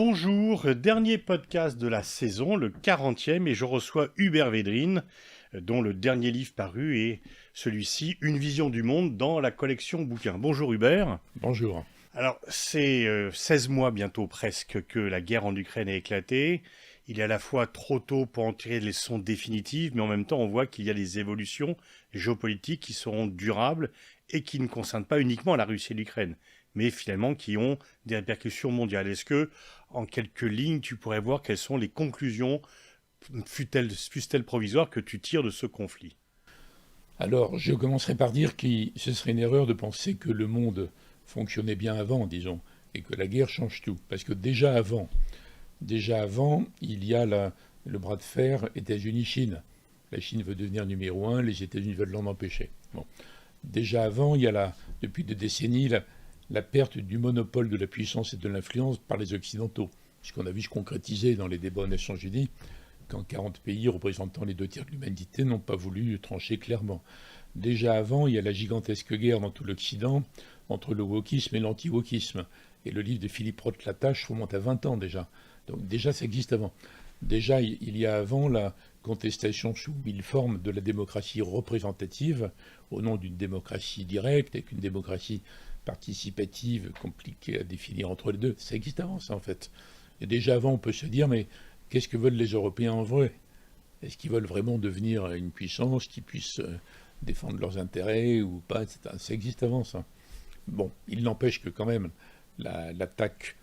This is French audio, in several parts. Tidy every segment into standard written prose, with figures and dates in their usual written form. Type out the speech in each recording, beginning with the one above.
Bonjour, dernier podcast de la saison, le 40e, et je reçois Hubert Védrine, dont le dernier livre paru est celui-ci, Une vision du monde, dans la collection bouquins. Bonjour Hubert. Bonjour. Alors, c'est 16 mois bientôt presque que la guerre en Ukraine a éclaté. Il est à la fois trop tôt pour en tirer les leçons définitives, mais en même temps on voit qu'il y a des évolutions géopolitiques qui seront durables et qui ne concernent pas uniquement la Russie et l'Ukraine, mais finalement qui ont des répercussions mondiales. Est-ce que, en quelques lignes, tu pourrais voir quelles sont les conclusions, fussent-elles provisoires, que tu tires de ce conflit? Alors, je commencerai par dire que ce serait une erreur de penser que le monde fonctionnait bien avant, disons, et que la guerre change tout. Parce que déjà avant, il y a le bras de fer États-Unis-Chine. La Chine veut devenir numéro un, les États-Unis veulent l'en empêcher. Bon. Déjà avant, il y a depuis des décennies la perte du monopole de la puissance et de l'influence par les Occidentaux. Ce qu'on a vu se concrétiser dans les débats aux Nations Unies, quand 40 pays représentant les 2 tiers de l'humanité n'ont pas voulu trancher clairement. Déjà avant, il y a la gigantesque guerre dans tout l'Occident entre le wokisme et l'anti-wokisme. Et le livre de Philippe Roth-Latache remonte à 20 ans déjà. Donc déjà, ça existe avant. Déjà, il y a avant la contestation sous mille formes de la démocratie représentative, au nom d'une démocratie directe, et qu'une démocratie participative, compliquée à définir entre les deux. Ça existe avant, ça, en fait. Et déjà avant, on peut se dire, mais qu'est-ce que veulent les Européens en vrai? Est-ce qu'ils veulent vraiment devenir une puissance qui puisse défendre leurs intérêts ou pas, etc. Ça existe avant, ça. Bon, il n'empêche que quand même, l'attaque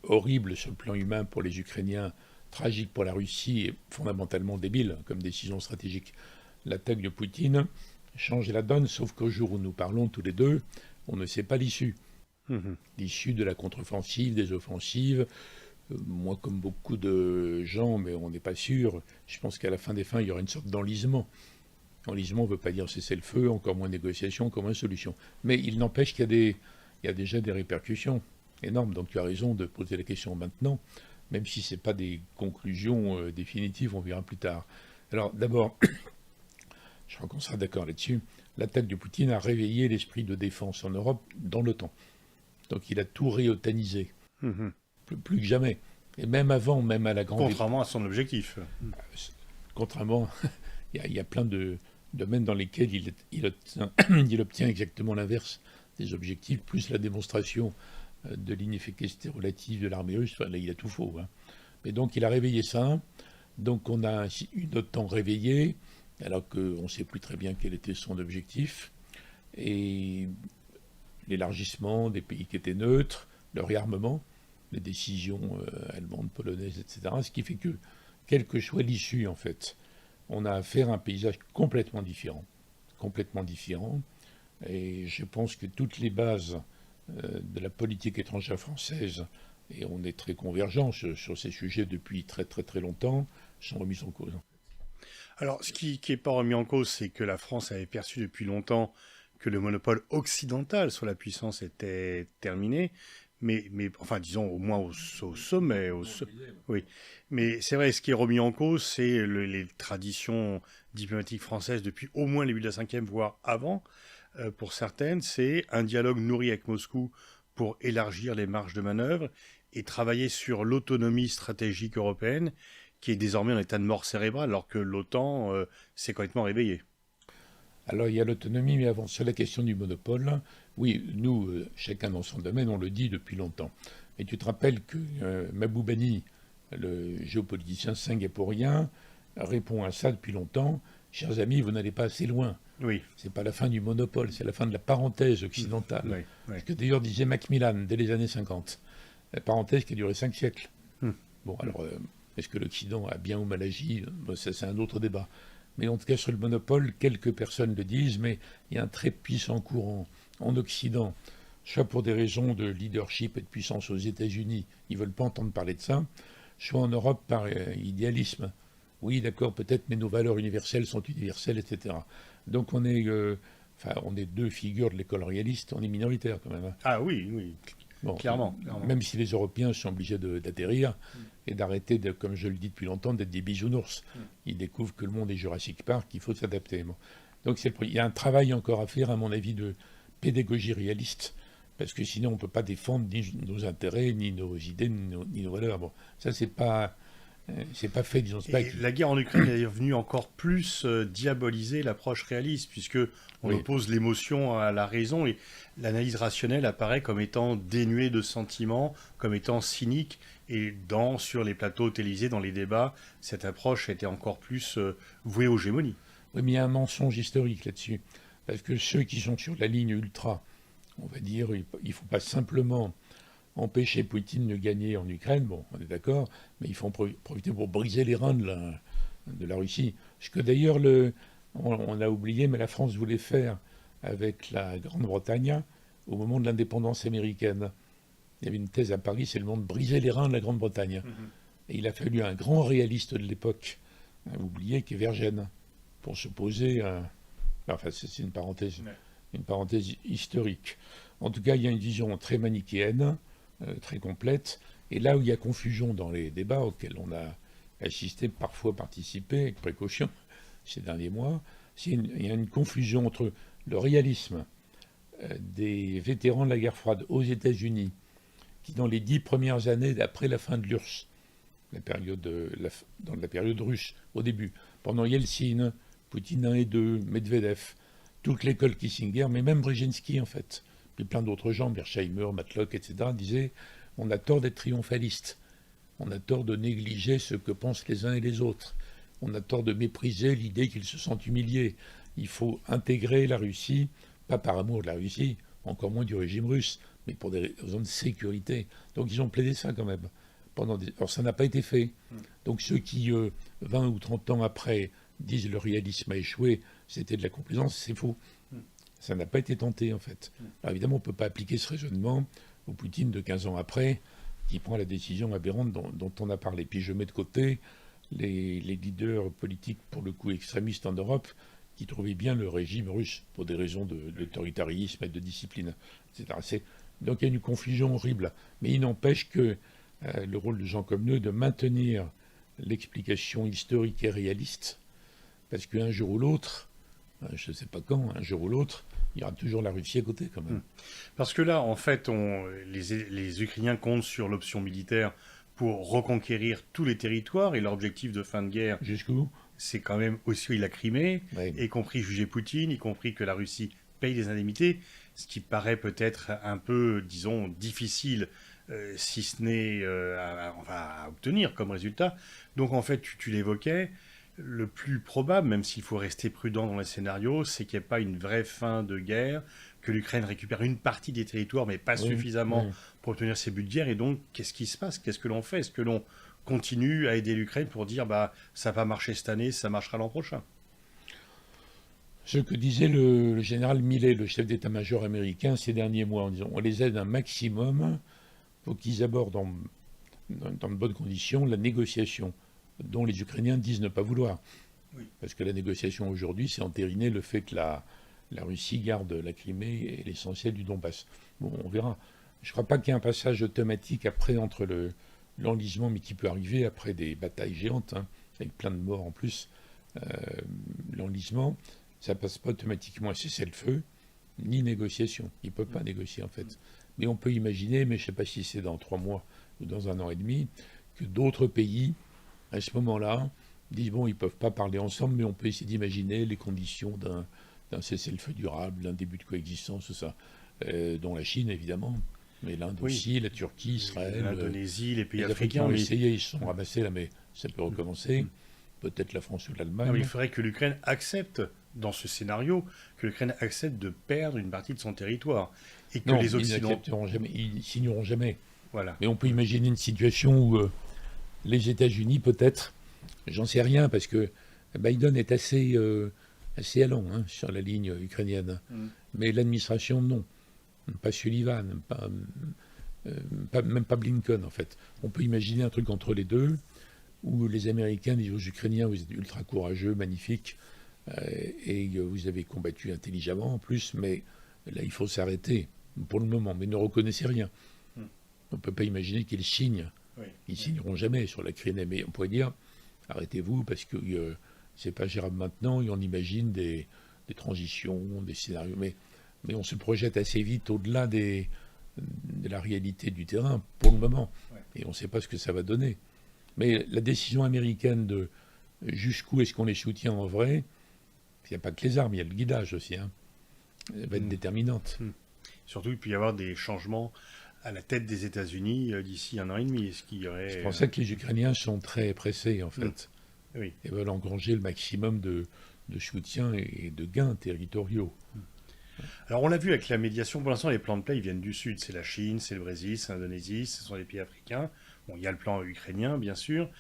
horrible sur le plan humain pour les Ukrainiens, tragique pour la Russie et fondamentalement débile comme décision stratégique. L'attaque de Poutine change la donne, sauf qu'au jour où nous parlons tous les deux, on ne sait pas l'issue. L'issue de la contre-offensive, des offensives. Moi, comme beaucoup de gens, mais on n'est pas sûr, je pense qu'à la fin des fins, il y aura une sorte d'enlisement. Enlisement ne veut pas dire cesser le feu, encore moins négociation, encore moins solution. Mais il n'empêche qu'il y a déjà des répercussions énormes. Donc tu as raison de poser la question maintenant, même si ce n'est pas des conclusions définitives, on verra plus tard. Alors d'abord, je crois qu'on sera d'accord là-dessus, l'attaque de Poutine a réveillé l'esprit de défense en Europe dans l'OTAN. Donc il a tout réotanisé, plus que jamais. Et même avant, même à la grande... Contrairement à son objectif. Contrairement, il y a plein de domaines dans lesquels il obtient exactement l'inverse des objectifs, plus la démonstration de l'inefficacité relative de l'armée russe. Enfin, là, il a tout faux. Hein. Mais donc, il a réveillé ça. Donc, on a une OTAN réveillée, alors qu'on ne sait plus très bien quel était son objectif. Et l'élargissement des pays qui étaient neutres, le réarmement, les décisions allemandes, polonaises, etc. Ce qui fait que, quelle que soit l'issue, en fait, on a affaire à un paysage complètement différent. Complètement différent. Et je pense que toutes les bases de la politique étrangère française, et on est très convergents sur ces sujets depuis très très très longtemps, sont remises en cause. Alors, ce qui n'est pas remis en cause, c'est que la France avait perçu depuis longtemps que le monopole occidental sur la puissance était terminé. Mais enfin, disons, au moins au sommet. Oui. Mais c'est vrai, ce qui est remis en cause, c'est les traditions diplomatiques françaises depuis au moins le début de la cinquième, voire avant. Pour certaines, c'est un dialogue nourri avec Moscou pour élargir les marges de manœuvre et travailler sur l'autonomie stratégique européenne, qui est désormais en état de mort cérébrale, alors que l'OTAN s'est complètement réveillée. Alors il y a l'autonomie, mais avant, sur la question du monopole, oui, nous, chacun dans son domaine, on le dit depuis longtemps. Mais tu te rappelles que Mahboubani, le géopoliticien singapourien, répond à ça depuis longtemps. Chers amis, vous n'allez pas assez loin. Oui. C'est pas la fin du monopole, c'est la fin de la parenthèse occidentale. Oui. Ce que d'ailleurs disait Macmillan dès les années 50. La parenthèse qui a duré 5 siècles. Bon, alors, est-ce que l'Occident a bien ou mal agi? Ça, c'est un autre débat. Mais en tout cas, sur le monopole, quelques personnes le disent, mais il y a un très puissant courant en Occident, soit pour des raisons de leadership et de puissance aux États-Unis, ils ne veulent pas entendre parler de ça, soit en Europe par idéalisme. Oui, d'accord, peut-être, mais nos valeurs universelles sont universelles, etc. Donc on est 2 figures de l'école réaliste, on est minoritaire quand même. Hein. Ah oui, oui. Bon, Clairement. même si les Européens sont obligés d'atterrir et d'arrêter, comme je le dis depuis longtemps, d'être des bisounours. Ils découvrent que le monde est Jurassic Park, qu'il faut s'adapter. Bon. Donc il y a un travail encore à faire, à mon avis, de pédagogie réaliste parce que sinon on ne peut pas défendre ni nos intérêts, ni nos idées, ni nos valeurs. Bon, ça c'est pas fait, disons. Et la guerre en Ukraine est venue encore plus diaboliser l'approche réaliste, puisque on oppose l'émotion à la raison, et l'analyse rationnelle apparaît comme étant dénuée de sentiments, comme étant cynique, et sur les plateaux télévisés, dans les débats, cette approche était encore plus vouée aux gémonies. Oui, mais il y a un mensonge historique là-dessus, parce que ceux qui sont sur la ligne ultra, on va dire, il ne faut pas simplement empêcher Poutine de gagner en Ukraine, bon, on est d'accord, mais il faut en profiter pour briser les reins de la Russie. Ce que d'ailleurs, on a oublié, mais la France voulait faire avec la Grande-Bretagne au moment de l'indépendance américaine. Il y avait une thèse à Paris, c'est le monde briser les reins de la Grande-Bretagne. Et il a fallu un grand réaliste de l'époque, oublié, qui est Vergène, pour se poser à... Enfin, c'est une parenthèse historique. En tout cas, il y a une vision très manichéenne, très complète. Et là où il y a confusion dans les débats auxquels on a assisté, parfois participé avec précaution ces derniers mois, il y a une confusion entre le réalisme des vétérans de la guerre froide aux États-Unis, qui dans les 10 premières années après la fin de l'URSS, dans la période russe, au début, pendant Yeltsin, Poutine 1 et 2, Medvedev, toute l'école Kissinger, mais même Brzezinski en fait, puis plein d'autres gens, Mearsheimer, Matlock, etc., disaient on a tort d'être triomphaliste, on a tort de négliger ce que pensent les uns et les autres, on a tort de mépriser l'idée qu'ils se sentent humiliés. Il faut intégrer la Russie, pas par amour de la Russie, encore moins du régime russe, mais pour des raisons de sécurité. Donc ils ont plaidé ça quand même. Alors ça n'a pas été fait. Donc ceux qui, 20 ou 30 ans après, disent le réalisme a échoué, c'était de la complaisance, c'est faux. Ça n'a pas été tenté, en fait. Alors évidemment, on ne peut pas appliquer ce raisonnement au Poutine de 15 ans après, qui prend la décision aberrante dont on a parlé. Puis je mets de côté les leaders politiques, pour le coup extrémistes en Europe, qui trouvaient bien le régime russe pour des raisons d'autoritarisme et de discipline, etc. Donc il y a une confusion horrible. Mais il n'empêche que le rôle de gens comme nous est de maintenir l'explication historique et réaliste, parce qu'un jour ou l'autre, je ne sais pas quand, un jour ou l'autre, il y aura toujours la Russie à côté quand même. Parce que là, en fait, les Ukrainiens comptent sur l'option militaire pour reconquérir tous les territoires, et leur objectif de fin de guerre, jusqu'où c'est quand même aussi la Crimée, y compris juger Poutine, y compris que la Russie paye des indemnités, ce qui paraît peut-être un peu, disons, difficile, si ce n'est à obtenir comme résultat. Donc en fait, tu l'évoquais, le plus probable, même s'il faut rester prudent dans les scénarios, c'est qu'il n'y ait pas une vraie fin de guerre, que l'Ukraine récupère une partie des territoires, mais pas suffisamment pour obtenir ses buts de guerre. Et donc, qu'est-ce qui se passe? Qu'est-ce que l'on fait? Est-ce que l'on continue à aider l'Ukraine pour dire ça n'a pas marché cette année, ça marchera l'an prochain? Ce que disait le général Milley, le chef d'état-major américain, ces derniers mois, en disant on les aide un maximum pour qu'ils abordent dans de bonnes conditions la négociation, dont les Ukrainiens disent ne pas vouloir. Parce que la négociation aujourd'hui, c'est entériner le fait que la Russie garde la Crimée et l'essentiel du Donbass. Bon, on verra. Je ne crois pas qu'il y ait un passage automatique après entre l'enlisement, mais qui peut arriver après des batailles géantes, avec plein de morts en plus. L'enlisement, ça ne passe pas automatiquement à cessez-le-feu, ni négociation. Ils ne peuvent pas négocier en fait. Mais on peut imaginer, mais je ne sais pas si c'est dans 3 mois ou dans 1 an et demi, que d'autres pays, à ce moment-là, disent bon, ils ne peuvent pas parler ensemble, mais on peut essayer d'imaginer les conditions d'un cessez-le-feu durable, d'un début de coexistence, tout ça. Dont la Chine, évidemment, mais l'Inde aussi, la Turquie, Israël. L'Indonésie, les pays les africains. Ont essayé, ils se sont ramassés là, mais ça peut recommencer. Peut-être la France ou l'Allemagne. Il faudrait que l'Ukraine accepte, dans ce scénario, que l'Ukraine accepte de perdre une partie de son territoire. Et que les Occidentaux. Ils signeront jamais. Voilà. Mais on peut imaginer une situation où les États-Unis, peut-être, j'en sais rien, parce que Biden est assez allant sur la ligne ukrainienne. Mais l'administration, non. Pas Sullivan, même pas Blinken, en fait. On peut imaginer un truc entre les deux, où les Américains disent aux Ukrainiens, vous êtes ultra courageux, magnifiques, et vous avez combattu intelligemment en plus, mais là, il faut s'arrêter pour le moment, mais ne reconnaissez rien. On ne peut pas imaginer qu'ils signent. Ils signeront jamais sur la Crimée, mais on pourrait dire, arrêtez-vous, parce que c'est pas gérable maintenant, et on imagine des transitions, des scénarios, mais on se projette assez vite au-delà des de la réalité du terrain pour le moment. Ouais. Et on ne sait pas ce que ça va donner. Mais la décision américaine de jusqu'où est-ce qu'on les soutient en vrai, il n'y a pas que les armes, il y a le guidage aussi, hein, elle va être déterminante. Surtout, il peut y avoir des changements à la tête des États-Unis d'ici 1 an et demi. Ce qui y aurait... C'est pour ça que les Ukrainiens sont très pressés, en fait. Oui. Et veulent engranger le maximum de soutien et de gains territoriaux. Alors, on l'a vu avec la médiation. Pour l'instant, les plans de paix, ils viennent du Sud. C'est la Chine, c'est le Brésil, c'est l'Indonésie, ce sont les pays africains. Bon, il y a le plan ukrainien, bien sûr.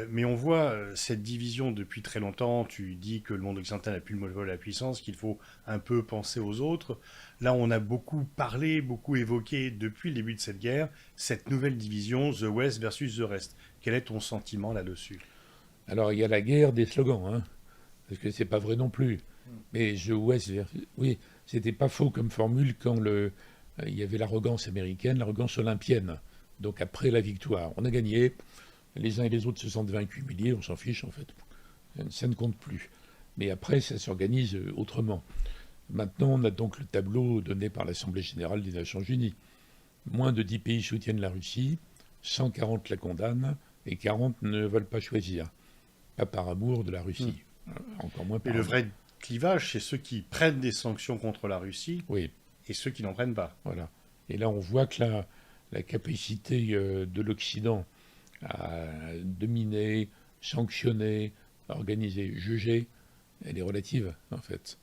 Mais on voit cette division depuis très longtemps. Tu dis que le monde occidental n'a plus le monopole de la puissance, qu'il faut un peu penser aux autres. Là, on a beaucoup parlé, beaucoup évoqué depuis le début de cette guerre, cette nouvelle division, The West versus The Rest. Quel est ton sentiment là-dessus? Alors, il y a la guerre des slogans, hein, parce que c'est pas vrai non plus. Mais The West versus... Oui, c'était pas faux comme formule quand il y avait l'arrogance américaine, l'arrogance olympienne. Donc après la victoire, on a gagné, les uns et les autres se sentent vaincus, humiliés, on s'en fiche en fait. Ça ne compte plus. Mais après, ça s'organise autrement. Maintenant, on a donc le tableau donné par l'Assemblée générale des Nations unies. Moins de 10 pays soutiennent la Russie, 140 la condamnent, et 40 ne veulent pas choisir. Pas par amour de la Russie, encore moins par Et le amour. vrai clivage, c'est ceux qui prennent des sanctions contre la Russie Oui, et ceux qui n'en prennent pas. voilà. Et là, on voit que la capacité de l'Occident à dominer, sanctionner, organiser, juger, elle est relative, en fait.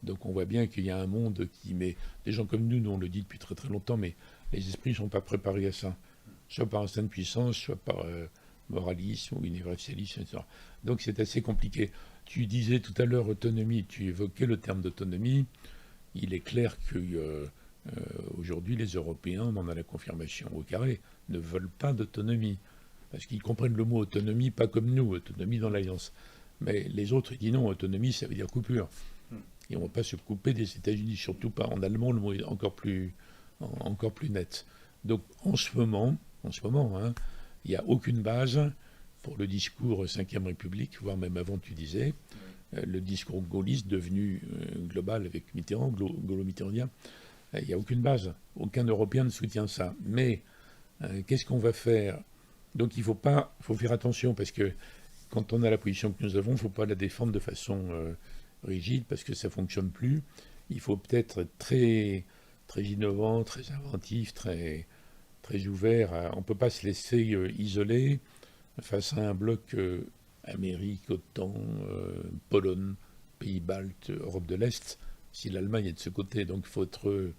Donc on voit bien qu'il y a un monde qui met... Des gens comme nous on le dit depuis très très longtemps, mais les esprits ne sont pas préparés à ça. Soit par instinct de puissance, soit par moralisme ou universalisme, etc. Donc c'est assez compliqué. Tu disais tout à l'heure autonomie, tu évoquais le terme d'autonomie. Il est clair que aujourd'hui les Européens, on en a la confirmation au carré, ne veulent pas d'autonomie. Parce qu'ils comprennent le mot autonomie pas comme nous, autonomie dans l'Alliance. Mais les autres, ils disent non, autonomie, ça veut dire coupure. Et on ne va pas se couper des États-Unis, surtout pas en allemand, le mot est encore plus net. Donc en ce moment, hein, il n'y a aucune base pour le discours 5e République, voire même avant, tu disais, le discours gaulliste devenu global avec Mitterrand, gaulo-mitterrandien. Il n'y a aucune base. Aucun Européen ne soutient ça. Mais qu'est-ce qu'on va faire? Donc il faut faire attention, parce que quand on a la position que nous avons, il ne faut pas la défendre de façon rigide, parce que ça ne fonctionne plus. Il faut peut-être être très, très innovant, très inventif, très, très ouvert. On ne peut pas se laisser isoler face à un bloc Amérique, OTAN, Pologne, pays baltes, Europe de l'Est, si l'Allemagne est de ce côté. Donc il faut être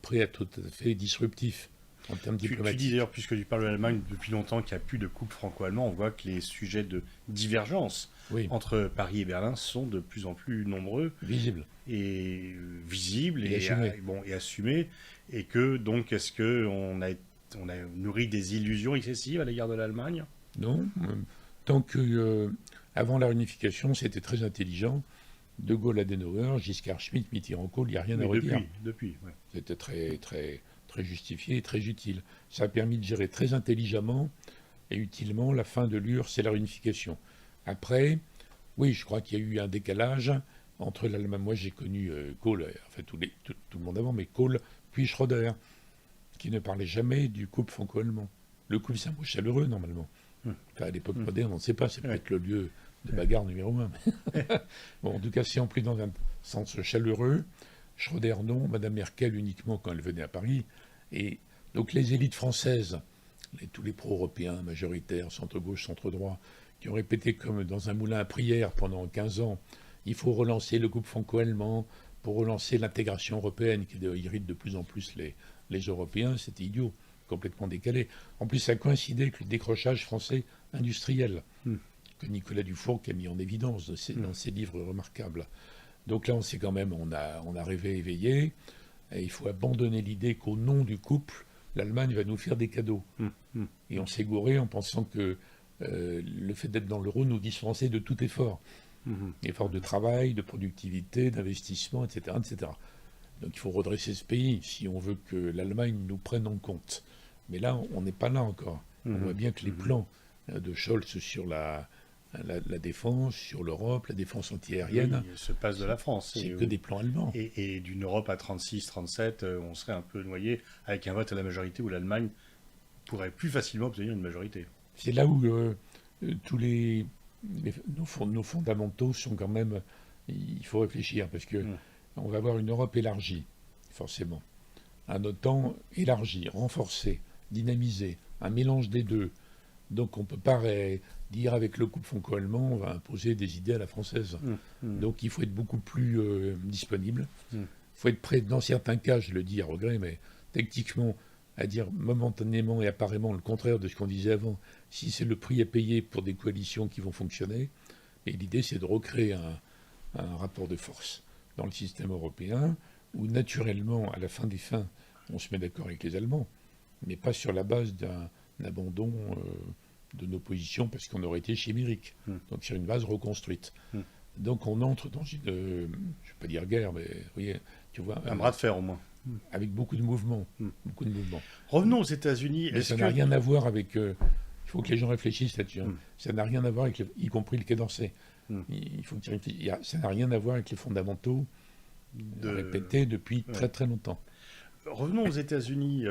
prêt à tout à fait disruptif en termes diplomatiques. Tu dis d'ailleurs, puisque tu parles de l'Allemagne depuis longtemps, qu'il n'y a plus de couple franco-allemand, on voit que les sujets de divergence entre Paris et Berlin sont de plus en plus nombreux. Visibles. Et visibles et assumés. Et assumés. Et que donc, est-ce qu'on a nourri des illusions excessives à l'égard de l'Allemagne? Non. Tant que, avant la réunification, c'était très intelligent. De Gaulle, Adenauer, Giscard, Schmitt, Mitterrand, Kohl, il n'y a rien à redire. Depuis, ouais. C'était très, très, très justifié et très utile. Ça a permis de gérer très intelligemment et utilement la fin de l'URSS et la réunification. Après, oui, je crois qu'il y a eu un décalage entre l'Allemagne. Moi, j'ai connu Kohl, enfin tout le monde avant, mais Kohl, puis Schröder, qui ne parlait jamais du couple franco-allemand. Le couple, c'est un mot chaleureux, normalement. Enfin, à l'époque moderne, on ne sait pas, c'est peut-être le lieu de bagarre numéro 1. Bon, en tout cas, c'est empli dans un sens chaleureux. Schröder, non. Madame Merkel, uniquement quand elle venait à Paris. Et donc, les élites françaises, tous les pro-européens, majoritaires, centre-gauche, centre-droit, qui ont répété comme dans un moulin à prière pendant 15 ans, il faut relancer le couple franco-allemand pour relancer l'intégration européenne qui irrite de plus en plus les Européens. C'était idiot, complètement décalé. En plus, ça coïncidait avec le décrochage français industriel que Nicolas Dufourcq a mis en évidence dans ses livres remarquables. Donc là, on sait quand même, on a rêvé éveillé, et il faut abandonner l'idée qu'au nom du couple, l'Allemagne va nous faire des cadeaux. Et on s'est gouré en pensant que le fait d'être dans l'euro nous différenciait de tout effort. Effort de travail, de productivité, d'investissement, etc., etc. Donc il faut redresser ce pays si on veut que l'Allemagne nous prenne en compte. Mais là, on n'est pas là encore. On voit bien que les plans de Scholz sur la La défense sur l'Europe, la défense antiaérienne, Oui, se passe de la France. c'est que des plans allemands. Et d'une Europe à 36, 37, on serait un peu noyé avec un vote à la majorité où l'Allemagne pourrait plus facilement obtenir une majorité. C'est là où tous nos fondamentaux sont quand même. Il faut réfléchir parce que Mm. on va avoir une Europe élargie, forcément. Un OTAN élargi, renforcé, dynamisé, un mélange des deux. Donc on ne peut pas dire avec le couple franco-allemand, on va imposer des idées à la française. Mm. Mm. Donc il faut être beaucoup plus disponible. Mm. Il faut être prêt, dans certains cas, je le dis à regret, mais techniquement, à dire momentanément et apparemment le contraire de ce qu'on disait avant, si c'est le prix à payer pour des coalitions qui vont fonctionner. Et l'idée, c'est de recréer un rapport de force dans le système européen, où naturellement, à la fin des fins, on se met d'accord avec les Allemands, mais pas sur la base d'un abandon de nos positions parce qu'on aurait été chimérique. Mm. Donc sur une base reconstruite. Mm. Donc on entre dans une, je ne vais pas dire guerre, mais vous voyez, tu vois, Un bras de fer au moins. avec beaucoup de mouvements, Mm. beaucoup de mouvements. Revenons aux États-Unis. Mais ça n'a rien à voir avec. Il faut que les gens réfléchissent là-dessus. Mm. Ça n'a rien à voir avec, y compris le Quai d'Orsay. Mm. Il faut que tu réfléchisses. Ça n'a rien à voir avec les fondamentaux de... répétés depuis Ouais. très très longtemps. Revenons aux États-Unis.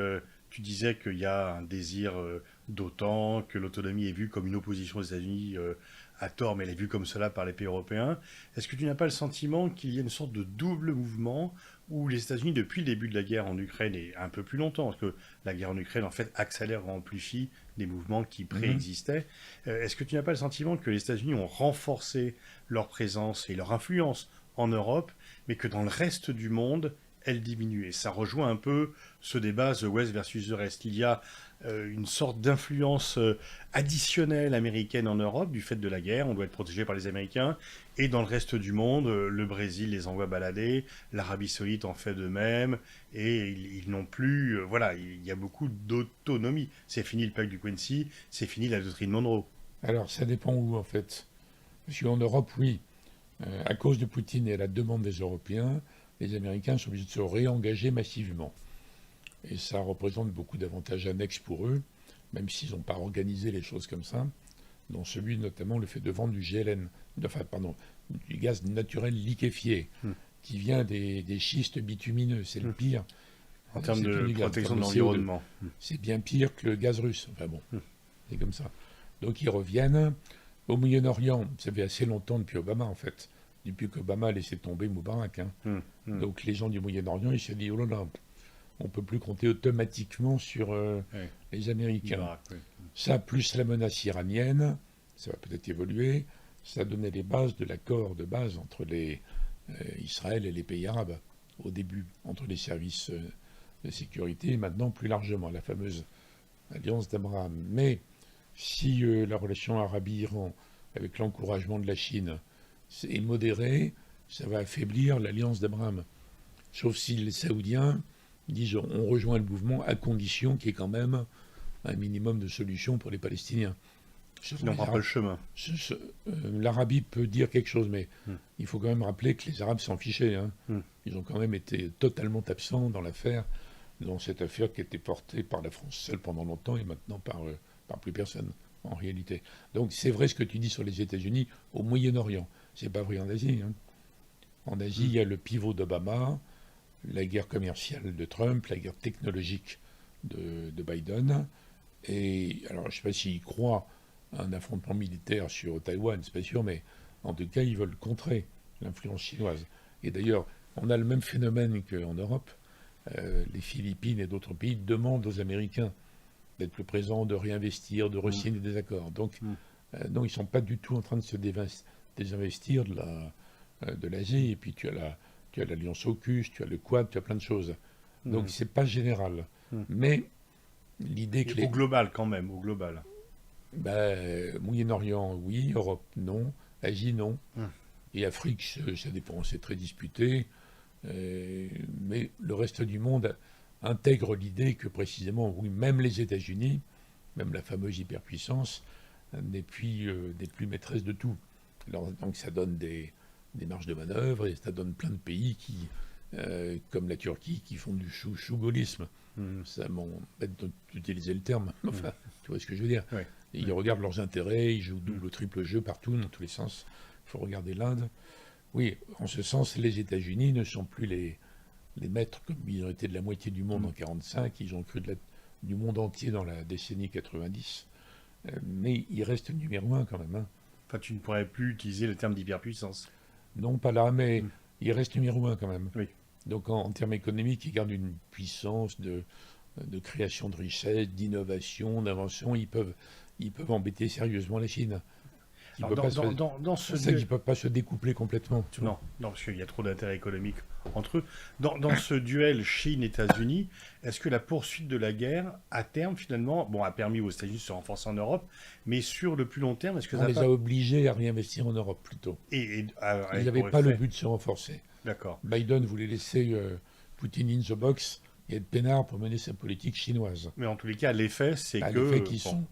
Tu disais qu'il y a un désir d'OTAN, que l'autonomie est vue comme une opposition aux États-Unis à tort, mais elle est vue comme cela par les pays européens. Est-ce que tu n'as pas le sentiment qu'il y a une sorte de double mouvement où les États-Unis, depuis le début de la guerre en Ukraine, et un peu plus longtemps, parce que la guerre en Ukraine, en fait, accélère ou amplifie des mouvements qui préexistaient, est-ce que tu n'as pas le sentiment que les États-Unis ont renforcé leur présence et leur influence en Europe, mais que dans le reste du monde, elle diminue? Et ça rejoint un peu ce débat The West versus the Rest. Il y a une sorte d'influence additionnelle américaine en Europe du fait de la guerre. On doit être protégé par les Américains. Et dans le reste du monde, le Brésil les envoie balader, l'Arabie Saoudite en fait de même. Et ils n'ont plus... voilà, il y a beaucoup d'autonomie. C'est fini le pacte du Quincy, c'est fini la doctrine Monroe. Alors ça dépend où en fait. Parce qu'en Europe, oui, à cause de Poutine et à la demande des Européens, les Américains sont obligés de se réengager massivement. Et ça représente beaucoup d'avantages annexes pour eux, même s'ils n'ont pas organisé les choses comme ça, dont celui notamment le fait de vendre du GLN, du gaz naturel liquéfié, qui vient des schistes bitumineux. C'est le pire. En termes de plus protection de comme le CO2. l'environnement. C'est bien pire que le gaz russe. Enfin bon, c'est comme ça. Donc ils reviennent. Au Moyen-Orient, ça fait assez longtemps depuis Obama en fait. Depuis qu'Obama a laissé tomber Moubarak. Donc les gens du Moyen-Orient, ils se disent, oh là là, on ne peut plus compter automatiquement sur les Américains. Ça, plus la menace iranienne, ça va peut-être évoluer, ça donnait les bases de l'accord de base entre Israël et les pays arabes, au début, entre les services de sécurité, et maintenant plus largement, la fameuse alliance d'Abraham. Mais si la relation Arabie-Iran, avec l'encouragement de la Chine, est modérée, ça va affaiblir l'alliance d'Abraham. Sauf si les Saoudiens disent on rejoint le mouvement à condition qu'il y ait quand même un minimum de solutions pour les Palestiniens. Ils n'ont pas le chemin. L'Arabie peut dire quelque chose, mais il faut quand même rappeler que les Arabes s'en fichaient. Hein. Ils ont quand même été totalement absents dans cette affaire qui était portée par la France seule pendant longtemps et maintenant par plus personne, en réalité. Donc c'est vrai ce que tu dis sur les États-Unis au Moyen-Orient. C'est pas vrai en Asie. Hein. En Asie, il y a le pivot d'Obama, la guerre commerciale de Trump, la guerre technologique de Biden. Et alors, je ne sais pas s'ils croient à un affrontement militaire sur Taïwan, c'est pas sûr, mais en tout cas, ils veulent contrer l'influence chinoise. Et d'ailleurs, on a le même phénomène qu'en Europe. Les Philippines et d'autres pays demandent aux Américains d'être plus présents, de réinvestir, de re-signer des accords. Donc, non, ils ne sont pas du tout en train de se désinvestir de l'Asie. Et puis, tu as l'Alliance AUKUS, tu as le Quad, tu as plein de choses. Donc, c'est pas général. Mais l'idée que au global, quand même, au global. Moyen-Orient, oui. Europe, non. Asie, non. Et Afrique, ça dépend, c'est très disputé. Mais le reste du monde intègre l'idée que précisément, oui, même les États-Unis, même la fameuse hyperpuissance, n'est plus maîtresse de tout. Alors, donc ça donne des marges de manœuvre et ça donne plein de pays comme la Turquie qui font du chougolisme. Ça m'embête d'utiliser le terme. Enfin, tu vois ce que je veux dire. Ouais. Et ils regardent leurs intérêts, ils jouent double, triple jeu partout, dans tous les sens. Il faut regarder l'Inde. Oui, en ce sens, les États-Unis ne sont plus les maîtres comme ils ont été de la moitié du monde en 1945. Ils ont cru du monde entier dans la décennie 90. Mais ils restent numéro un quand même. Hein. Enfin, tu ne pourrais plus utiliser le terme d'hyperpuissance. Non, pas là, mais ils restent numéro un quand même. Oui. Donc en termes économiques, ils gardent une puissance de création de richesses, d'innovation, d'invention. Ils peuvent embêter sérieusement la Chine. Alors, dans ce c'est ça qu'ils ne peuvent pas se découpler complètement. Tu vois. Non, parce qu'il y a trop d'intérêts économiques entre eux. Dans ce duel Chine-États-Unis, est-ce que la poursuite de la guerre, à terme, finalement, a permis aux États-Unis de se renforcer en Europe, mais sur le plus long terme, est-ce que on les a obligés à réinvestir en Europe plutôt. Ils n'avaient pas le but de se renforcer. D'accord. Biden voulait laisser Poutine in the box et être peinard pour mener sa politique chinoise. Mais en tous les cas, l'effet, c'est que... L'effet qu'ils sont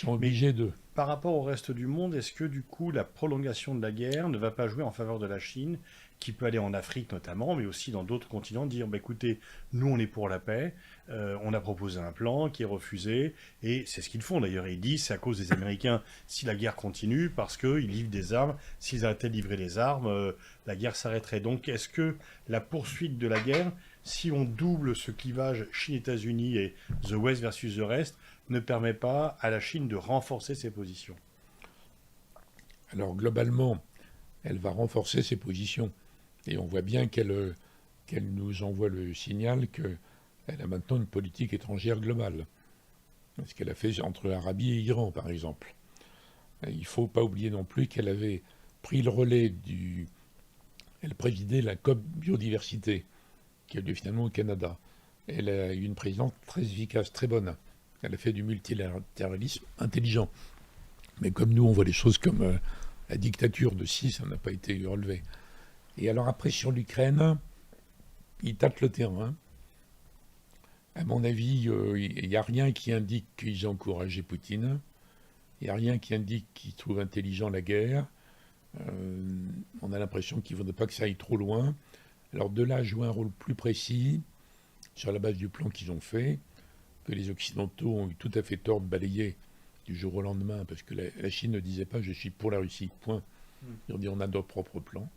obligés de... Par rapport au reste du monde, est-ce que du coup la prolongation de la guerre ne va pas jouer en faveur de la Chine, qui peut aller en Afrique notamment, mais aussi dans d'autres continents, dire écoutez, nous on est pour la paix, on a proposé un plan qui est refusé, et c'est ce qu'ils font d'ailleurs, ils disent c'est à cause des Américains si la guerre continue, parce qu'ils livrent des armes, s'ils arrêtaient de livrer des armes, la guerre s'arrêterait. Donc est-ce que la poursuite de la guerre, si on double ce clivage Chine-États-Unis et The West versus the Rest, ne permet pas à la Chine de renforcer ses positions? Alors globalement, elle va renforcer ses positions. Et on voit bien qu'elle nous envoie le signal qu'elle a maintenant une politique étrangère globale. Ce qu'elle a fait entre Arabie et Iran, par exemple. Il ne faut pas oublier non plus qu'elle avait pris le relais Elle présidait la COP biodiversité, qui a lieu finalement au Canada. Elle a eu une présidente très efficace, très bonne. Elle a fait du multilatéralisme intelligent. Mais comme nous, on voit les choses comme la dictature de si, ça n'a pas été relevé. Et alors après, sur l'Ukraine, ils tâtent le terrain. À mon avis, il n'y a rien qui indique qu'ils ont encouragé Poutine. Il n'y a rien qui indique qu'ils trouvent intelligent la guerre. On a l'impression qu'ils ne voudraient pas que ça aille trop loin. Alors de là, jouer un rôle plus précis, sur la base du plan qu'ils ont fait, que les Occidentaux ont eu tout à fait tort de balayer du jour au lendemain, parce que la Chine ne disait pas « je suis pour la Russie », point. Ils ont dit « on a notre propre plan ».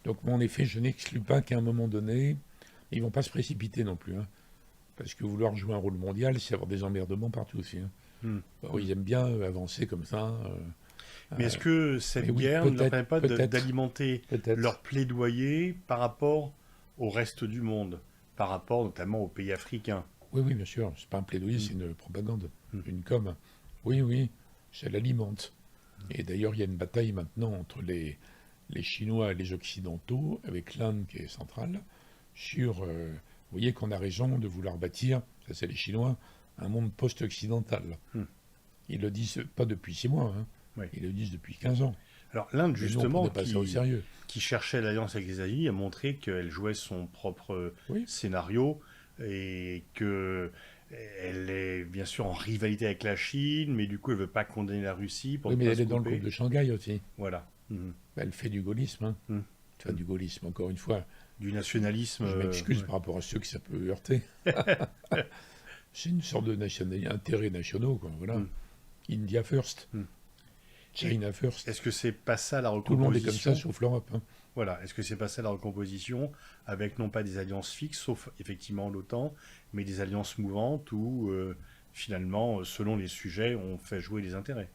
Donc en effet, je n'exclus pas qu'à un moment donné, ils ne vont pas se précipiter non plus, hein, parce que vouloir jouer un rôle mondial, c'est avoir des emmerdements partout aussi. Hein. Alors, ils aiment bien avancer comme ça. Mais est-ce que cette guerre ne leur permet pas d'alimenter leur plaidoyer par rapport au reste du monde, par rapport notamment aux pays africains? Oui, bien sûr. C'est pas un plaidoyer, c'est une propagande, une com. Oui, ça l'alimente. Et d'ailleurs, il y a une bataille maintenant entre les Chinois et les Occidentaux, avec l'Inde qui est centrale, sur... vous voyez qu'on a raison de vouloir bâtir, ça c'est les Chinois, un monde post-occidental. Ils le disent pas depuis 6 mois, hein. Ils le disent depuis 15 ans. Alors l'Inde, justement, qui cherchait l'alliance avec les États-Unis, a montré qu'elle jouait son propre scénario et qu'elle est bien sûr en rivalité avec la Chine, mais du coup elle ne veut pas condamner la Russie. Mais elle est dans le groupe de Shanghai aussi. Voilà. Elle fait du gaullisme. Hein. Enfin, du gaullisme, encore une fois. Du nationalisme. Je m'excuse par rapport à ceux que ça peut heurter. C'est une sorte de intérêts nationaux, quoi. Voilà. India first. China first. Est-ce que c'est pas ça la recomposition? Tout le monde est comme ça, sauf l'Europe. Hein. Voilà. Est-ce que c'est pas ça la recomposition, avec non pas des alliances fixes, sauf effectivement l'OTAN, mais des alliances mouvantes où finalement, selon les sujets, on fait jouer les intérêts?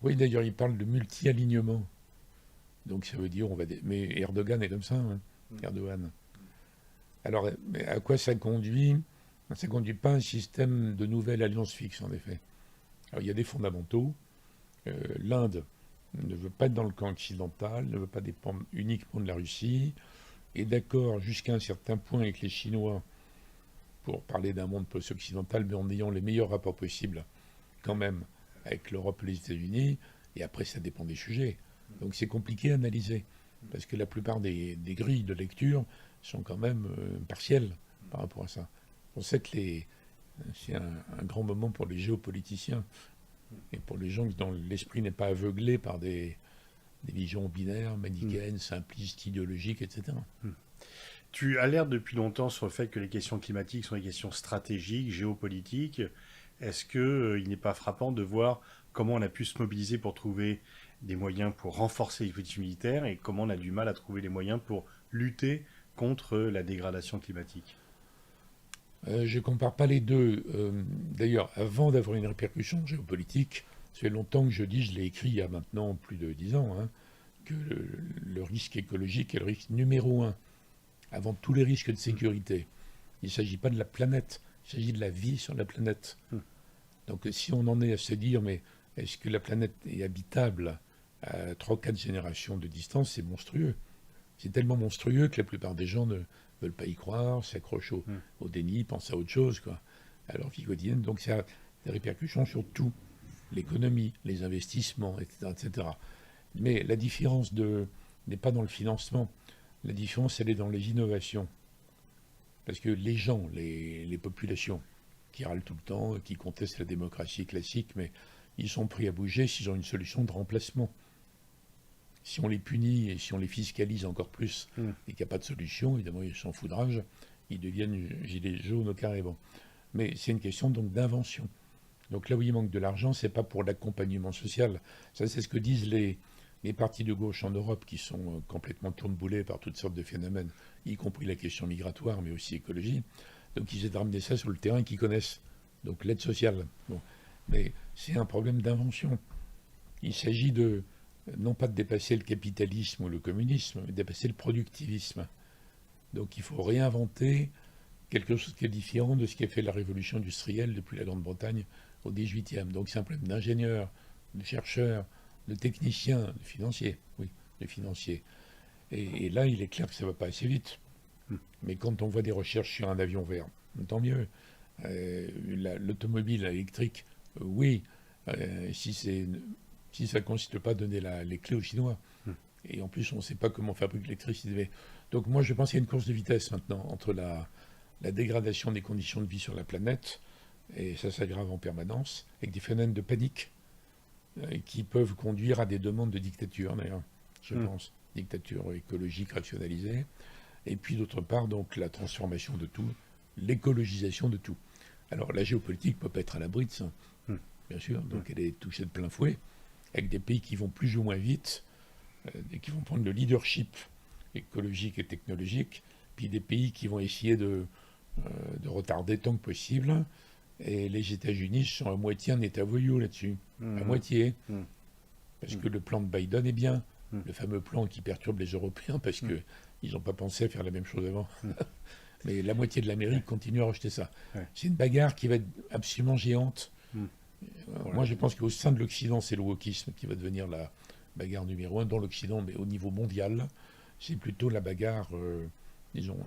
Oui, d'ailleurs, il parle de multi-alignement. Donc ça veut dire mais Erdogan est comme ça, hein. Erdogan. Alors, mais à quoi ça conduit? Ça ne conduit pas à un système de nouvelle alliance fixe, en effet. Alors, il y a des fondamentaux. L'Inde ne veut pas être dans le camp occidental, ne veut pas dépendre uniquement de la Russie, est d'accord jusqu'à un certain point avec les Chinois pour parler d'un monde post-occidental, mais en ayant les meilleurs rapports possibles, quand même, avec l'Europe et les États-Unis, et après ça dépend des sujets. Donc c'est compliqué à analyser, parce que la plupart des grilles de lecture sont quand même partielles par rapport à ça. On sait que c'est un grand moment pour les géopoliticiens, et pour les gens dont l'esprit n'est pas aveuglé par des visions binaires, manichéennes, simplistes, idéologiques, etc. Tu alertes depuis longtemps sur le fait que les questions climatiques sont des questions stratégiques, géopolitiques. Est-ce qu'il n'est pas frappant de voir comment on a pu se mobiliser pour trouver des moyens pour renforcer les politiques militaires et comment on a du mal à trouver les moyens pour lutter contre la dégradation climatique? Je ne compare pas les deux. D'ailleurs, avant d'avoir une répercussion géopolitique, ça fait longtemps que je dis, je l'ai écrit il y a maintenant plus de 10 ans, hein, que le risque écologique est le risque numéro un, avant tous les risques de sécurité. Il ne s'agit pas de la planète, il s'agit de la vie sur la planète. Donc si on en est à se dire, mais est-ce que la planète est habitable à 3-4 générations de distance, c'est monstrueux. C'est tellement monstrueux que la plupart des gens ne veulent pas y croire, s'accrochent au déni, pensent à autre chose, quoi, à leur vie quotidienne. Donc ça a des répercussions sur tout, l'économie, les investissements, etc., etc. Mais la différence n'est pas dans le financement. La différence, elle est dans les innovations. Parce que les gens, les populations, qui râlent tout le temps, qui contestent la démocratie classique, mais ils sont prêts à bouger s'ils ont une solution de remplacement. Si on les punit et si on les fiscalise encore plus et qu'il n'y a pas de solution, évidemment, ils s'en foudrage, ils deviennent gilets jaunes carrément. Mais c'est une question donc d'invention. Donc là où il manque de l'argent, c'est pas pour l'accompagnement social. Ça, c'est ce que disent les partis de gauche en Europe qui sont complètement tourneboulés par toutes sortes de phénomènes, y compris la question migratoire, mais aussi écologie. Donc ils essaient de ramener ça sur le terrain qu'ils connaissent. Donc l'aide sociale. Bon. Mais c'est un problème d'invention. Il s'agit non pas de dépasser le capitalisme ou le communisme, mais de dépasser le productivisme. Donc il faut réinventer quelque chose qui est différent de ce qui a fait la révolution industrielle depuis la Grande-Bretagne au XVIIIe. Donc c'est un problème d'ingénieurs, de chercheurs, de techniciens, de financiers. Oui, de financiers. Et là, il est clair que ça ne va pas assez vite. Mais quand on voit des recherches sur un avion vert, tant mieux. L'automobile électrique, oui, si ça ne consiste pas à donner les clés aux Chinois. Et en plus, on ne sait pas comment fabriquer l'électricité. Donc moi, je pense qu'il y a une course de vitesse maintenant entre la dégradation des conditions de vie sur la planète, et ça s'aggrave en permanence, avec des phénomènes de panique qui peuvent conduire à des demandes de dictature, d'ailleurs, je pense. Dictature écologique rationalisée. Et puis d'autre part, donc la transformation de tout, l'écologisation de tout. Alors la géopolitique ne peut pas être à l'abri de ça, bien sûr. Donc elle est touchée de plein fouet, avec des pays qui vont plus ou moins vite, et qui vont prendre le leadership écologique et technologique, puis des pays qui vont essayer de retarder tant que possible. Et les États-Unis sont à moitié un État voyou là-dessus. À moitié. Parce que le plan de Biden est bien. Le fameux plan qui perturbe les Européens parce qu'ils n'ont pas pensé à faire la même chose avant. Mais la moitié de l'Amérique continue à rejeter ça. C'est une bagarre qui va être absolument géante. Moi, je pense qu'au sein de l'Occident, c'est le wokisme qui va devenir la bagarre numéro un dans l'Occident, mais au niveau mondial, c'est plutôt la bagarre, disons,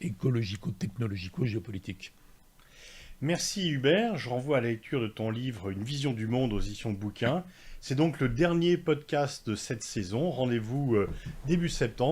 écologico-technologico-géopolitique. Merci Hubert, je renvoie à la lecture de ton livre Une vision du monde aux éditions de bouquins. C'est donc le dernier podcast de cette saison. Rendez-vous début septembre.